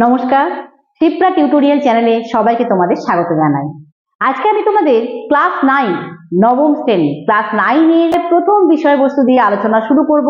নমস্কার, শিপ্রা টিউটোরিয়াল চ্যানেলে সবাইকে তোমাদের স্বাগত জানাই। আজকে আমি তোমাদের ক্লাস 9 নবম শ্রেণী ক্লাস 9 এর প্রথম বিষয়বস্তু দিয়ে আলোচনা শুরু করব।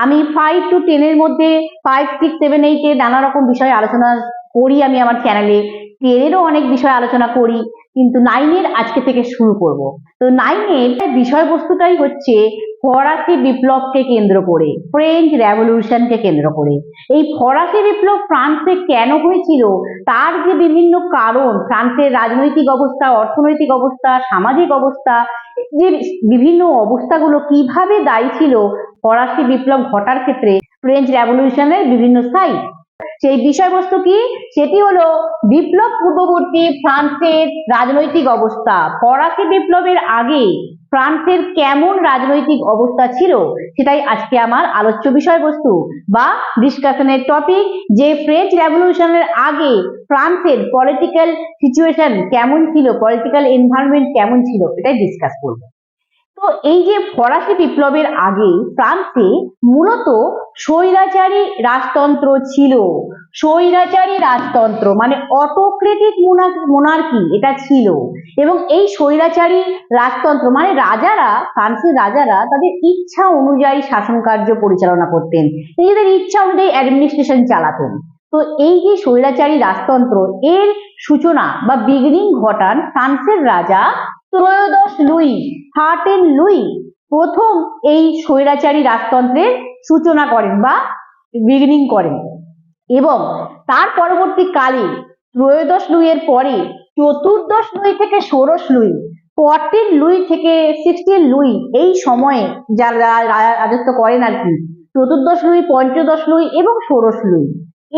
আমি 5 to 10 এর মধ্যে 5, 6, 7, 8 এর নানা রকম বিষয় আলোচনা করি আমি আমার চ্যানেলে। 10 এরও অনেক বিষয় আলোচনা করি, কিন্তু 9 এর আজকে থেকে শুরু করব। তো 9 এর বিষয়বস্তুটাই হচ্ছে ফরাসি বিপ্লবকে কেন্দ্র করে, ফ্রেঞ্চ রেভলিউশনকে কেন্দ্র করে। এই ফরাসি বিপ্লব ফ্রান্সে কেন হয়েছিল, তার যে বিভিন্ন কারণ, ফ্রান্সের রাজনৈতিক অবস্থা, অর্থনৈতিক অবস্থা, সামাজিক অবস্থা, যে বিভিন্ন অবস্থাগুলো কিভাবে দায়ী ছিল ফরাসি বিপ্লব ঘটার ক্ষেত্রে, ফ্রেঞ্চ রেভলিউশনের বিভিন্ন সাইড, সেই বিষয়বস্তু কি, সেটি হলো বিপ্লব পূর্ববর্তী ফ্রান্সের রাজনৈতিক অবস্থা। ফরাসি বিপ্লবের আগে ফ্রান্সের কেমন রাজনৈতিক অবস্থা ছিল, সেটাই আজকে আমার আলোচ্য বিষয়বস্তু বা ডিসকাশনের টপিক। যে ফ্রেঞ্চ রেভলিউশনের আগে ফ্রান্সের পলিটিক্যাল সিচুয়েশন কেমন ছিল, পলিটিক্যাল এনভায়রনমেন্ট কেমন ছিল, এটাই ডিসকাস করব। তো এই যে ফরাসি বিপ্লবের আগে ফ্রান্সে মূলত স্বৈরাচারী রাজতন্ত্র ছিল। স্বৈরাচারী রাজতন্ত্র মানে অটোক্রেটিক মোনার্কি এটা ছিল, এবং এই স্বৈরাচারী রাজতন্ত্র মানে রাজারা, ফ্রান্সের রাজারা তাদের ইচ্ছা অনুযায়ী শাসন কার্য পরিচালনা করতেন, নিজেদের ইচ্ছা অনুযায়ী অ্যাডমিনিস্ট্রেশন চালাতেন। তো এই যে স্বৈরাচারী রাজতন্ত্র, এর সূচনা বা বিগিনিং ঘটান ফ্রান্সের রাজা ত্রয়োদশ লুই, 13 লুই প্রথম এই স্বৈরাচারী রাজতন্ত্রের সূচনা করেন বা বিগিনিং করেন। এবং তার পরবর্তী কালে ত্রয়োদশ লুইয়ের পরে চতুর্দশ লুই থেকে ষোড়শ লুই, 14 লুই থেকে 16 লুই, এই সময়ে যারা রাজত্ব করেন আর কি, চতুর্দশ লুই, পঞ্চদশ লুই এবং ষোড়শ লুই,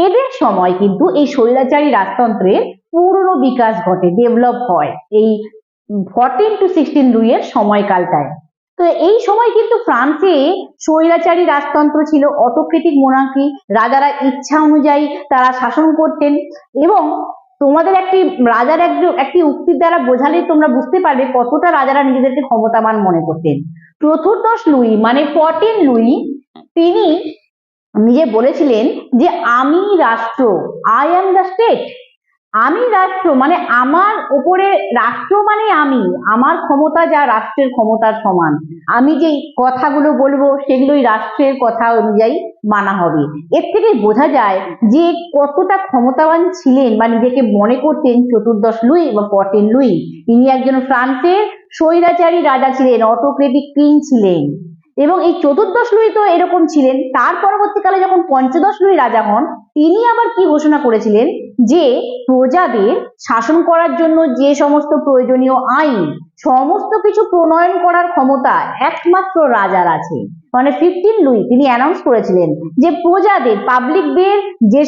এদের সময় কিন্তু এই স্বৈরাচারী রাজতন্ত্রের পূর্ণ বিকাশ ঘটে, ডেভেলপ হয় এই 14 to 16 লুইয়ের সময়কালটায়। তো এই সময় কিন্তু ফ্রান্সে স্বৈরাচারী রাজতন্ত্র ছিল, অটোক্রেটিক মোনার্কি, রাজারা ইচ্ছা অনুযায়ী তারা শাসন করতেন। এবং তোমাদের রাজার একটি উক্তির দ্বারা বোঝালে তোমরা বুঝতে পারবে কতটা রাজারা নিজেদেরকে ক্ষমতাবান মনে করতেন। চতুর্দশ লুই মানে 14 লুই, তিনি নিজে বলেছিলেন যে আমি রাষ্ট্র, আই অ্যাম দ্য স্টেট। আমি রাষ্ট্র মানে আমার উপরে রাষ্ট্র মানে আমি, আমার ক্ষমতা যা রাষ্ট্রের ক্ষমতার সমান, আমি যে কথাগুলো বলবো সেগুলোই রাষ্ট্রের কথা অনুযায়ী মানা হবে। এর থেকে বোঝা যায় যে কতটা ক্ষমতাবান ছিলেন বা নিজেকে মনে করতেন চতুর্দশ লুই বা 14 লুই। ইনি একজন ফ্রান্সের স্বৈরাচারী রাজা ছিলেন, অটোক্রেটিক কিং ছিলেন। এবং এই চতুর্দশ লুই তো এরকম ছিলেন। তার পরবর্তীকালে যখন পঞ্চদশ লুই রাজা হন, তিনি আবার কি ঘোষণা করেছিলেন যে প্রজাদের শাসন করার জন্য যে সমস্ত প্রয়োজনীয় আইন, সমস্ত কিছু প্রণয়ন করার ক্ষমতা একমাত্র রাজার আছে। মানে 15 লুই তিনি অ্যানাউন্স করেছিলেন যে প্রজাদের, পাবলিকদের যে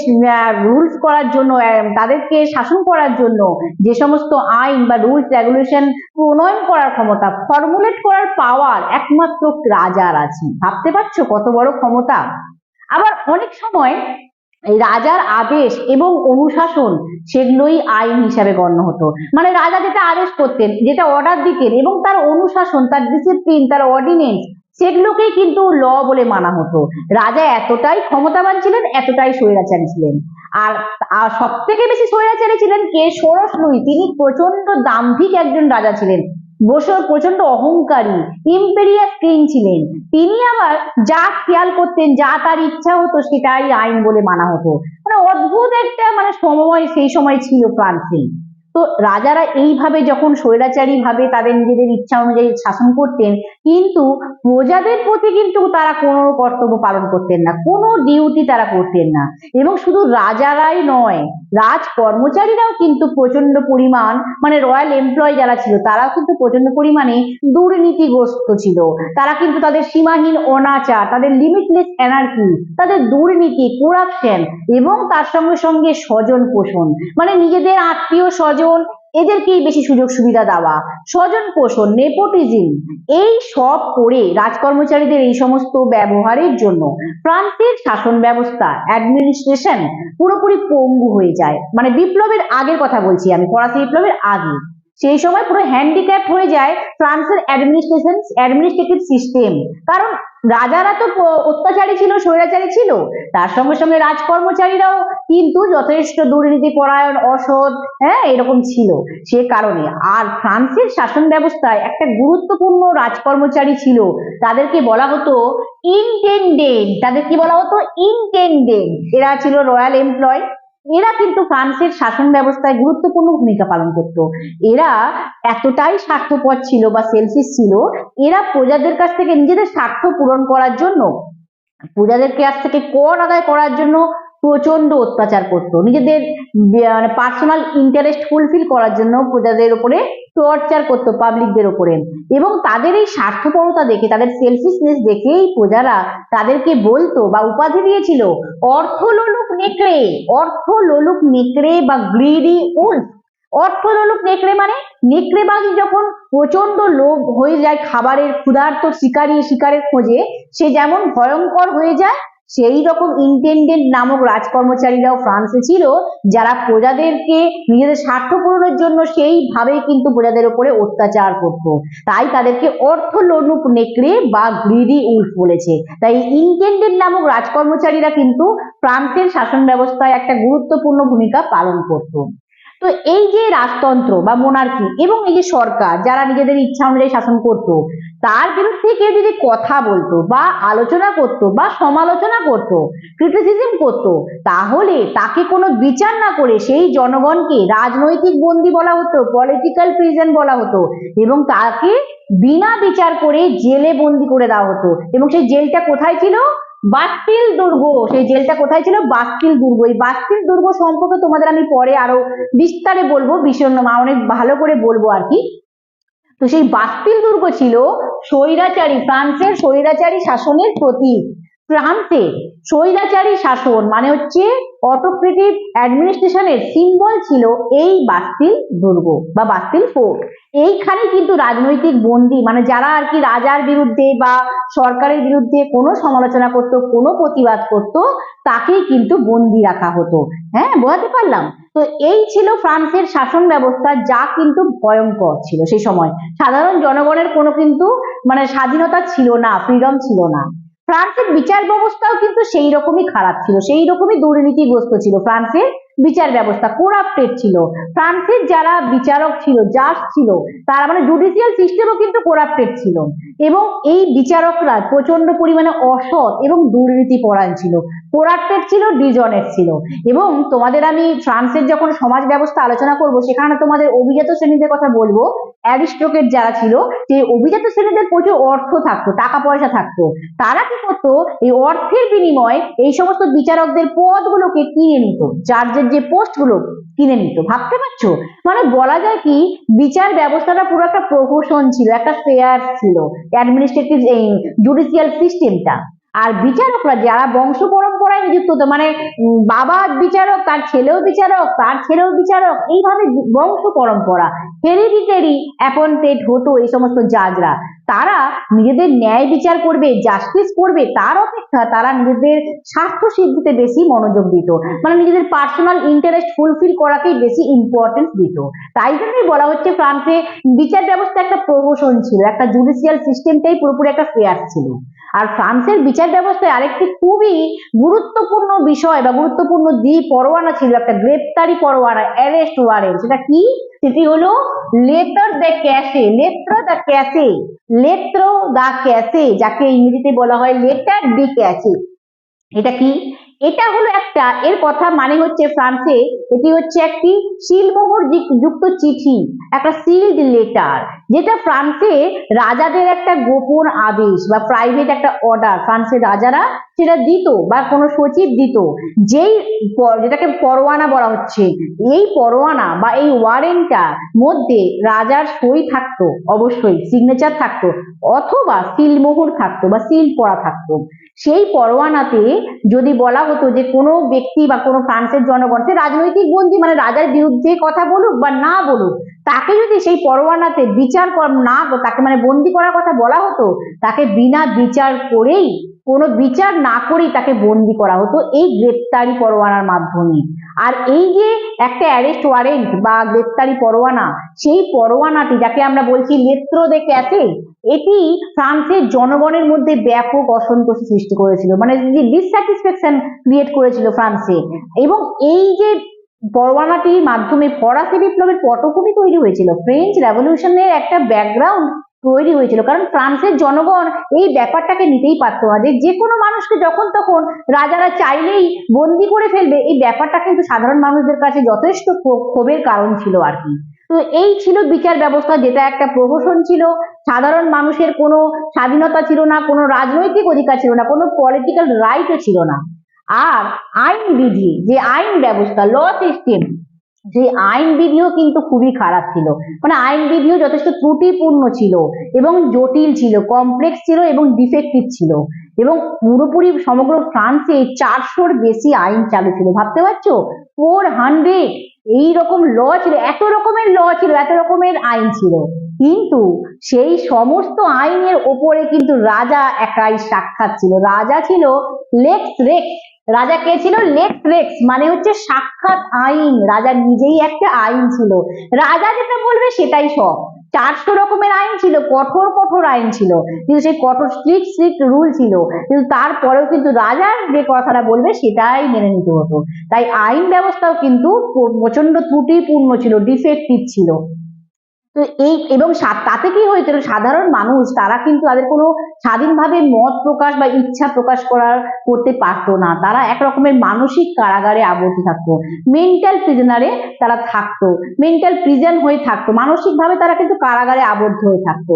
রুলস করার জন্য, তাদেরকে শাসন করার জন্য যে সমস্ত আইন বা রুলস রেগুলেশন প্রণয়ন করার ক্ষমতা, ফর্মুলেট করার পাওয়ার একমাত্র রাজার আছে। ভাবতে পারছো কত বড় ক্ষমতা। আবার অনেক সময় রাজার আদেশ এবং অনুশাসন সেগুলোই আইন হিসাবে গণ্য হতো। মানে রাজা যেটা আদেশ করতেন, যেটা অর্ডার দিতেন, এবং তার অনুশাসন, তার ডিসিপ্লিন, তার অর্ডিনেন্স, সেগুলোকেই কিন্তু ল বলে মানা হতো। রাজা এতটাই ক্ষমতাবান ছিলেন, এতটাই স্বৈরাচারী ছিলেন। আর সব থেকে বেশি স্বৈরাচারী ছিলেন কে? ষোড়শ লুই। তিনি প্রচন্ড দাম্ভিক একজন রাজা ছিলেন, প্রচন্ড অহংকারী, ইম্পেরিয়াস কিং ছিলেন। তিনি আবার যা খেয়াল করতেন, যা তার ইচ্ছা হতো সেটাই আইন বলে মানা হতো। মানে অদ্ভুত একটা সময় সেই সময় ছিল ফ্রান্সে। তো রাজারা এইভাবে যখন স্বৈরাচারী ভাবে তাদের নিজেদের ইচ্ছা অনুযায়ী শাসন করতেন, কিন্তু প্রজাদের প্রতি কিন্তু তারা কোনো কর্তব্য পালন করতেন না, কোনো ডিউটি তারা করতেন না। এবং শুধু রাজারাই নয়, রাজ কর্মচারীরাও কিন্তু প্রচন্ড পরিমাণ, মানে রয়্যাল এমপ্লয় যারা ছিল, তারাও কিন্তু প্রচন্ড পরিমাণে দুর্নীতিগ্রস্ত ছিল। তারা কিন্তু তাদের সীমাহীন অনাচার, তাদের লিমিটলেস এনার্জি, তাদের দুর্নীতি, করাপশন, এবং তার সঙ্গে সঙ্গে স্বজন পোষণ, মানে নিজেদের আত্মীয় স্বজন এদেরকেই বেশি সুযোগ সুবিধা দেওয়া, স্বজন পোষণ, নেপোটিজম, এই সব করে রাজকর্মচারীদের এই সমস্ত ব্যবহারের জন্য ফ্রান্সের শাসন ব্যবস্থা, অ্যাডমিনিস্ট্রেশন পুরোপুরি পঙ্গু হয়ে যায়। মানে বিপ্লবের আগের কথা বলছি আমি, ফরাসি বিপ্লবের আগে সেই সময় পুরো হ্যান্ডিক্যাপ হয়ে যায় ফ্রান্সের অ্যাডমিনিস্ট্রেটিভ সিস্টেম। কারণ রাজারা তো অত্যাচারী ছিল, স্বৈরাচারী ছিল, তার সঙ্গে সঙ্গে রাজকর্মচারীরাও কিন্তু যথেষ্ট দুর্নীতি পরায়ণ, অসৎ, হ্যাঁ, এরকম ছিল। সে কারণে আর ফ্রান্সের শাসন ব্যবস্থায় একটা গুরুত্বপূর্ণ রাজকর্মচারী ছিল, তাদেরকে বলা হতো ইনটেন্ডেন্ট। তাদের কি বলা হতো? ইনটেন্ডেন্ট। এরা ছিল রয়্যাল এমপ্লয়। এরা কিন্তু ফ্রান্সের শাসন ব্যবস্থায় গুরুত্বপূর্ণ ভূমিকা পালন করত। এরা এতটাই স্বার্থপর ছিল বা সেলফিশ ছিল, এরা প্রজাদের কাছ থেকে নিজেদের স্বার্থ পূরণ করার জন্য, প্রজাদের কাছ থেকে কর আদায় করার জন্য প্রচন্ড অত্যাচার করত। নিজেদের পার্সোনাল ইন্টারেস্ট ফুলফিল করার জন্য প্রজাদের উপরে টর্চার করতো, পাবলিকদের উপরে। এবং তাদের এই স্বার্থপরতা দেখে, তাদের সেলফিশনেস দেখেই প্রজারা তাদেরকে বলতো বা উপাধি দিয়েছিল অর্থলোলুপ নেকড়ে। অর্থলোলুপ নেকড়ে বা গ্রিডি উলফ। অর্থলোলুপ নেকড়ে মানে নেকড়েবাজি যখন প্রচন্ড লোভ হয়ে যায় খাবারের, ক্ষুধার্ত শিকারী শিকারের খোঁজে সে যেমন ভয়ঙ্কর হয়ে যায়, সেই রকম ইন্টেন্ডেন্ট নামক রাজকর্মচারীরাও ফ্রান্সে ছিল, যারা প্রজাদেরকে নিজেদের স্বার্থ পূরণের জন্য সেইভাবে কিন্তু প্রজাদের উপরে অত্যাচার করত। তাই তাদেরকে অর্থলোলুপ নেকড়ে বা গ্রিডি উলফ বলেছে। তাই ইন্টেন্ডেন্ট নামক রাজকর্মচারীরা কিন্তু ফ্রান্সের শাসন ব্যবস্থায় একটা গুরুত্বপূর্ণ ভূমিকা পালন করত। তো এই যে রাজতন্ত্র বা মোনার্কি এবং এই যে সরকার যারা নিজেদের ইচ্ছা অনুযায়ী শাসন করত, তার বিরুদ্ধে কেউ যদি কথা বলতো বা আলোচনা করত বা সমালোচনা করত, ক্রিটিসিজম করত, তাহলে তাকে কোনো বিচার না করে সেই জনগণকে রাজনৈতিক বন্দী বলা হতো, পলিটিক্যাল প্রিজন বলা হতো, এবং তাকে বিনা বিচার করে জেলে বন্দী করে দেওয়া হতো। এবং সেই জেলটা কোথায় ছিল? বাস্তিল দুর্গ। সেই জেলটা কোথায় ছিল? বাস্তিল দুর্গ। এই বাস্তিল দুর্গ সম্পর্কে তোমাদের আমি পরে আরো বিস্তারে বলবো, ভীষণ অনেক ভালো করে বলবো আর কি। তো সেই বাস্তিল দুর্গ ছিল স্বৈরাচারী, ফ্রান্সের স্বৈরাচারী শাসনের প্রতীক। ফ্রান্সে স্বৈরাচারী শাসন মানে হচ্ছে অটোক্রেটিভ অ্যাডমিনিস্ট্রেশনের সিম্বল ছিল এই বাস্তিল দুর্গ বা বাস্তিল ফোর্ট। এইখানে কিন্তু রাজনৈতিক বন্দী মানে যারা আর কি রাজার বিরুদ্ধে বা সরকারের বিরুদ্ধে কোনো সমালোচনা করতো, কোনো প্রতিবাদ করতো, তাকেই কিন্তু বন্দী রাখা হতো। হ্যাঁ, বোঝাতে পারলাম? তো এই ছিল ফ্রান্সের শাসন ব্যবস্থা, যা কিন্তু ভয়ঙ্কর ছিল সেই সময়। সাধারণ জনগণের কোনো কিন্তু মানে স্বাধীনতা ছিল না, ফ্রিডম ছিল না। ফ্রান্সের বিচার ব্যবস্থাও কিন্তু সেই রকমই খারাপ ছিল, সেই রকমই দুর্নীতিগ্রস্ত ছিল। ফ্রান্সের বিচার ব্যবস্থা করাপ্টেড ছিল। ফ্রান্সের যারা বিচারক ছিল, জাজ ছিল, তারা মানে জুডিশিয়াল সিস্টেমও কিন্তু করাপ্টেড ছিল। এবং এই বিচারকরা প্রচন্ড পরিমাণে অসৎ এবং দুর্নীতি পরায়ণ ছিল, করাপ্টেড ছিল, ডিজনেস্ট ছিল। এবং তোমাদের আমি ফ্রান্সের যখন সমাজ ব্যবস্থা আলোচনা করব, সেখানে তোমাদের অভিজাত শ্রেণীদের কথা বলবো। অ্যারিস্টোক্রেট যারা ছিল, সেই অভিজাত শ্রেণীদের প্রচুর অর্থ থাকতো, টাকা পয়সা থাকতো। তারা কি করতো? এই অর্থের বিনিময়ে এই সমস্ত বিচারকদের পদগুলোকে কিনে নিত, জাজের যে পোস্টগুলো কিনে নিত। ভাবতে পারছো? মানে বলা যায় কি, বিচার ব্যবস্থাটা পুরো একটা প্রহসন ছিল, একটা ফেয়ার ছিল অ্যাডমিনিস্ট্রেটিভ এই জুডিশিয়াল সিস্টেমটা। আর বিচারকরা যারা বংশ পরম্পরায় নিযুক্ত হতো, মানে বাবা বিচারক, তার ছেলেও বিচারক, তার ছেলেও বিচারক, এইভাবে বংশ পরম্পরা হেরিডিটারি অ্যাপয়েন্টেড হতো এই সমস্ত জাজরা। তারা নিজেদের ন্যায় বিচার করবে, জাস্টিস করবে, তার অপেক্ষা তারা নিজেদের স্বার্থ সিদ্ধিতে বেশি মনোযোগ দিত, মানে নিজেদের পার্সোনাল ইন্টারেস্ট ফুলফিল করাকেই বেশি ইম্পর্টেন্স দিত। তাই জন্যই বলা হচ্ছে ফ্রান্সে বিচার ব্যবস্থা একটা প্রহসন ছিল, একটা জুডিশিয়াল সিস্টেমটাই পুরোপুরি একটা ফেয়ার ছিল। আর ফ্রান্সের বিচার ব্যবস্থায় আরেকটি খুবই গুরুত্বপূর্ণ বিষয় বা গুরুত্বপূর্ণ পরোয়ানা ছিল, একটা গ্রেপ্তারি পরোয়ানা, অ্যারেস্ট ওয়ারেন্ট। সেটা কি? সেটি হলো লেটার দ্য ক্যাসে। লেট্র দ্য ক্যাসে, লেট্র দ্য ক্যাসে, যাকে ইংরেজিতে বলা হয় লেটার ডি ক্যাসে। এটা কি? এটা হলো একটা, এর কথা মানে হচ্ছে ফ্রান্সে এটি হচ্ছে একটি সিলমোহর যুক্ত চিঠি, একটা সিলড লেটার, যেটা ফ্রান্সে রাজাদের একটা গোপন আদেশ বা প্রাইভেট একটা অর্ডার ফ্রান্সের রাজারা সেটা দিত বা কোনো সচিব দিত, যেটাকে পরোয়ানা বলা হচ্ছে। এই পরোয়ানা বা এই ওয়ারেন্টটার মধ্যে রাজার সই থাকতো, অবশ্যই সিগনেচার থাকতো, অথবা সিলমোহর থাকতো বা সিল করা থাকতো। সেই পরোয়ানাতে যদি বলা হতো যে কোনো ব্যক্তি বা কোনো ফ্রান্সের জনগণ, সে রাজনৈতিক বন্দী মানে রাজার বিরুদ্ধে কথা বলুক বা না বলুক, তাকে যদি সেই পরোয়ানাতে বিচার না, তাকে মানে বন্দী করার কথা বলা হতো, তাকে বিনা বিচার করেই কোনো বিচার না করেই তাকে বন্দি করা হতো এই গ্রেপ্তারি পরোয়ানার মাধ্যমে। আর এই যে একটা অ্যারেস্ট ওয়ারেন্ট বা গ্রেপ্তারি পরোয়ানা, সেই পরোয়ানাটি যাকে আমরা বলছি লেত্র দে ক্যাসে, এটি ফ্রান্সের জনগণের মধ্যে ব্যাপক অসন্তোষ সৃষ্টি করেছিল, মানে যে ডিসস্যাটিসফ্যাকশন ক্রিয়েট করেছিল ফ্রান্সে। এবং এই যে পরোয়ানাটির মাধ্যমে ফরাসি বিপ্লবের পটভূমি তৈরি হয়েছিল, ফ্রেঞ্চ রেভলিউশনের একটা ব্যাকগ্রাউন্ড তৈরি হয়েছিল, কারণ ফ্রান্সের জনগণ এই ব্যাপারটাকে নিতেই পারতো না যে কোনো মানুষকে যখন তখন রাজারা চাইলেই বন্দি করে ফেলবে। এই ব্যাপারটা কিন্তু সাধারণ মানুষদের কাছে যথেষ্ট ক্ষোভের কারণ ছিল আর কি। তো এই ছিল বিচার ব্যবস্থা, যেটা একটা প্রহসন ছিল। সাধারণ মানুষের কোনো স্বাধীনতা ছিল না, কোনো রাজনৈতিক অধিকার ছিল না, কোনো পলিটিক্যাল রাইটও ছিল না। আর আইন বিধি, যে আইন ব্যবস্থা, ল সিস্টেম, যে আইন বিধিও কিন্তু খুবই খারাপ ছিল, মানে আইন বিধিও যথেষ্ট ত্রুটিপূর্ণ ছিল এবং জটিল ছিল, কমপ্লেক্স ছিল এবং ডিফেক্টিভ ছিল। এবং পুরোপুরি সমগ্র ফ্রান্সে 400-র বেশি আইন চালু ছিল, ভাবতে পারছো 400 এইরকম ল ছিল, এত রকমের ল ছিল, এত রকমের আইন ছিল। কিন্তু সেই সমস্ত আইনের ওপরে কিন্তু রাজা একাই সাক্ষাৎ ছিল। রাজা ছিল লেক্স রেক্স। রাজা কে ছিল? লেক্স রেক্স, মানে হচ্ছে সাক্ষাৎ আইন। রাজা নিজেই একটা আইন ছিল, রাজা যেটা বলবে সেটাই সব। 400 রকমের আইন ছিল, কঠোর কঠোর আইন ছিল, কিন্তু সেই কঠোর স্ট্রিক্ট রুল ছিল, কিন্তু তারপরেও কিন্তু রাজার যে কথাটা বলবে সেটাই মেনে নিতে হতো। তাই আইন ব্যবস্থাও কিন্তু প্রচন্ড ত্রুটিপূর্ণ ছিল, ডিফেক্টিভ ছিল। তো এই এবং তাতে কি হয়েছিল, সাধারণ মানুষ তারা কিন্তু তাদের কোনো স্বাধীনভাবে মত প্রকাশ বা ইচ্ছা প্রকাশ করতে পারতো না। তারা এক রকমের মানসিক কারাগারে আবদ্ধ থাকতো, মেন্টাল প্রিজনারে তারা থাকতো, মেন্টাল প্রিজন হয়ে থাকতো, মানসিকভাবে তারা কিন্তু কারাগারে আবদ্ধ হয়ে থাকতো।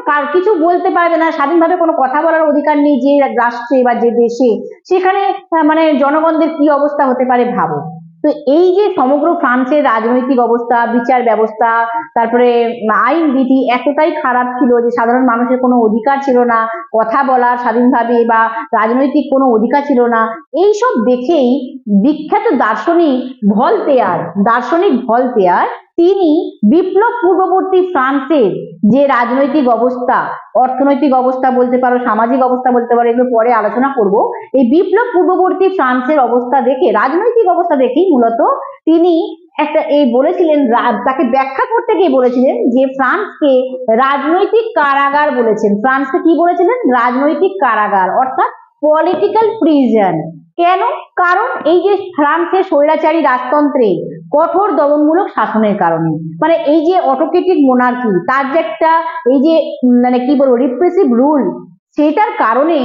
কারণ কিছু বলতে পারবে না, স্বাধীনভাবে কোনো কথা বলার অধিকার নেই যে রাষ্ট্রে বা যে দেশে, সেখানে মানে জনগণদের কি অবস্থা হতে পারে ভাবো। তো এই যে সমগ্র ফ্রান্সের রাজনৈতিক অবস্থা, বিচার ব্যবস্থা, তারপরে আইন বিধি এতটাই খারাপ ছিল যে সাধারণ মানুষের কোনো অধিকার ছিল না, কথা বলার স্বাধীনভাবে বা রাজনৈতিক কোনো অধিকার ছিল না। এইসব দেখেই বিখ্যাত দার্শনিক ভলতেয়ার তিনি বিপ্লব পূর্ববর্তী ফ্রান্সের যে রাজনৈতিক অবস্থা, অর্থনৈতিক অবস্থা বলতে পারো, সামাজিক অবস্থা বলতে পারো, এগুলো পরে আলোচনা করব। এই বিপ্লব পূর্ববর্তী ফ্রান্সের অবস্থা দেখে, রাজনৈতিক অবস্থা দেখেই মূলত তিনি বলেছিলেন, তাকে ব্যাখ্যা করতে গিয়ে বলেছিলেন যে ফ্রান্সকে রাজনৈতিক কারাগার বলেছেন। ফ্রান্সকে কি বলেছিলেন? রাজনৈতিক কারাগার, অর্থাৎ পলিটিক্যাল প্রিজন। কেন? কারণ এই যে ফ্রান্সের স্বৈরাচারী রাজতন্ত্রে কঠোর দমনমূলক শাসনের কারণে, মানে এই যে অটোক্রেটিক মোনার্কি, তার যে একটা এই যে মানে কি বলবো রিপ্রেসিভ রুল, সেটার কারণে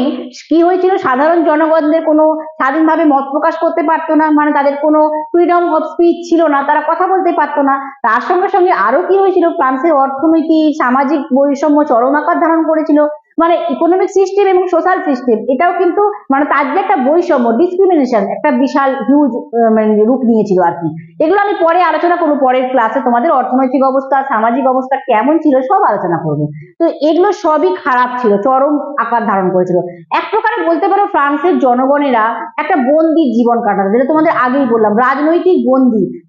কি হয়েছিল, সাধারণ জনগণদের কোনো স্বাধীনভাবে মত প্রকাশ করতে পারতো না, মানে তাদের কোনো ফ্রিডম অফ স্পিচ ছিল না, তারা কথা বলতে পারতো না। তার সঙ্গে সঙ্গে আরো কি হয়েছিল, ফ্রান্সের অর্থনীতি, সামাজিক বৈষম্য চরম আকার ধারণ করেছিল, মানে ইকোনমিক সিস্টেম এবং সোশ্যাল সিস্টেম, এটাও কিন্তু মানে তার যে একটা বৈষম্য, ডিসক্রিমিনেশন, একটা বিশাল হিউজ মানে রূপ নিয়েছিল আর কি। এগুলো আমি পরে আলোচনা করবো, পরের ক্লাসে তোমাদের অর্থনৈতিক অবস্থা, সামাজিক অবস্থা কেমন ছিল সব আলোচনা করবো। তো এগুলো সবই খারাপ ছিল, চরম আকার ধারণ করেছিল। এক প্রকারে বলতে পারো ফ্রান্সের জনগণেরা একটা বন্দির জীবন কাটাতো, যেটা তোমাদের আগেই বললাম, রাজনৈতিক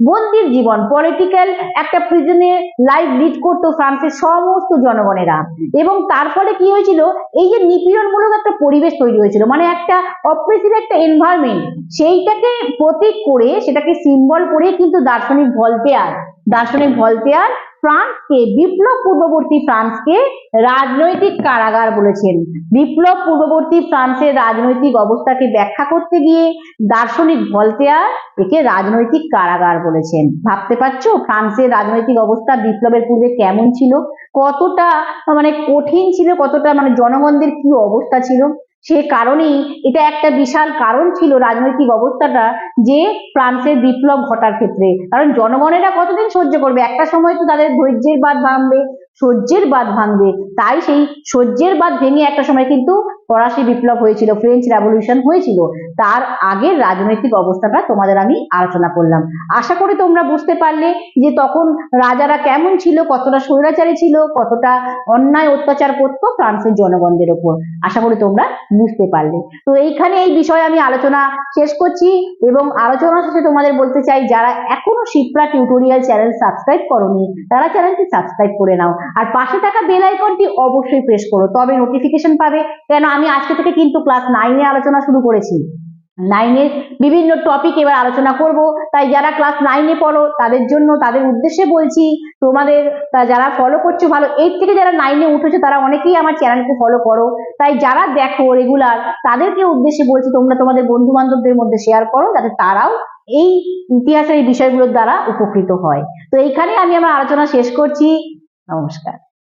বন্দির জীবন, পলিটিক্যাল একটা প্রিজনে লাইফ লিড করতো ফ্রান্সের সমস্ত জনগণেরা। এবং তার ফলে কি হয়েছিল, এই যে নিপীড়নমূলক একটা পরিবেশ তৈরি হয়েছিল, মানে একটা অপ্রেসিভ একটা এনভায়রনমেন্ট, সেইটাকে প্রতীক করে, সেটাকে সিম্বল করে কিন্তু দার্শনিক ভলতেয়ার ফ্রান্সকে, বিপ্লব পূর্ববর্তী ফ্রান্সকে রাজনৈতিক কারাগার বলেছেন। বিপ্লব পূর্ববর্তী ফ্রান্সের রাজনৈতিক অবস্থাকে ব্যাখ্যা করতে গিয়ে দার্শনিক ভলতেয়ার একে রাজনৈতিক কারাগার বলেছেন। ভাবতে পারছো ফ্রান্সের রাজনৈতিক অবস্থা বিপ্লবের পূর্বে কেমন ছিল, কতটা মানে কঠিন ছিল, কতটা মানে জনগণদের কি অবস্থা ছিল। সে কারণেই এটা একটা বিশাল কারণ ছিল রাজনৈতিক অবস্থাটা, যে ফ্রান্সের বিপ্লব ঘটার ক্ষেত্রে। কারণ জনগণেরা কতদিন সহ্য করবে, একটা সময় তো তাদের ধৈর্যের বাঁধ ভাঙবে, সহ্যের বাঁধ ভাঙবে। তাই সেই সহ্যের বাঁধ ভেঙে একটা সময় কিন্তু ফরাসি বিপ্লব হয়েছিল, ফ্রেঞ্চ রেভলিউশন হয়েছিল। তার আগের রাজনৈতিক অবস্থাটা তোমাদের আমি আলোচনা করলাম। আশা করি তোমরা বুঝতে পারলে যে তখন রাজারা কেমন ছিল, কতটা স্বৈরাচারী ছিল, কতটা অন্যায় অত্যাচার করতো ফ্রান্সের জনগণদের ওপর। আশা করি তোমরা বুঝতে পারলে। তো এইখানে এই বিষয়ে আমি আলোচনা শেষ করছি, এবং আলোচনা শেষে তোমাদের বলতে চাই, যারা এখনো শিপ্রা টিউটোরিয়াল চ্যানেল সাবস্ক্রাইব করোনি, তারা চ্যানেলটি সাবস্ক্রাইব করে নাও। আর পাশে থাকা বেল আইকনটি অবশ্যই প্রেস করো, তবে নোটিফিকেশন পাবে। কেন আমি আজকে থেকে কিন্তু ক্লাস 9 এ আলোচনা শুরু করেছি। 9 এর বিভিন্ন টপিক এবার আলোচনা করব, তাই যারা ক্লাস 9 এ পড়ো তাদের জন্য, তাদের উদ্দেশ্যে বলছি, তোমাদের যারা ফলো করছো ভালো, 8 থেকে যারা 9 এ উঠেছো তারা অনেকেই আমার চ্যানেলকে ফলো করো, তাই যারা দেখো রেগুলার তাদেরকে উদ্দেশ্যে বলছি তোমরা তোমাদের বন্ধু বান্ধবদের মধ্যে শেয়ার করো, যাতে তারাও এই ইতিহাসের এই বিষয়গুলোর দ্বারা উপকৃত হয়। তো এইখানে আমি আমার আলোচনা শেষ করছি। নমস্কার।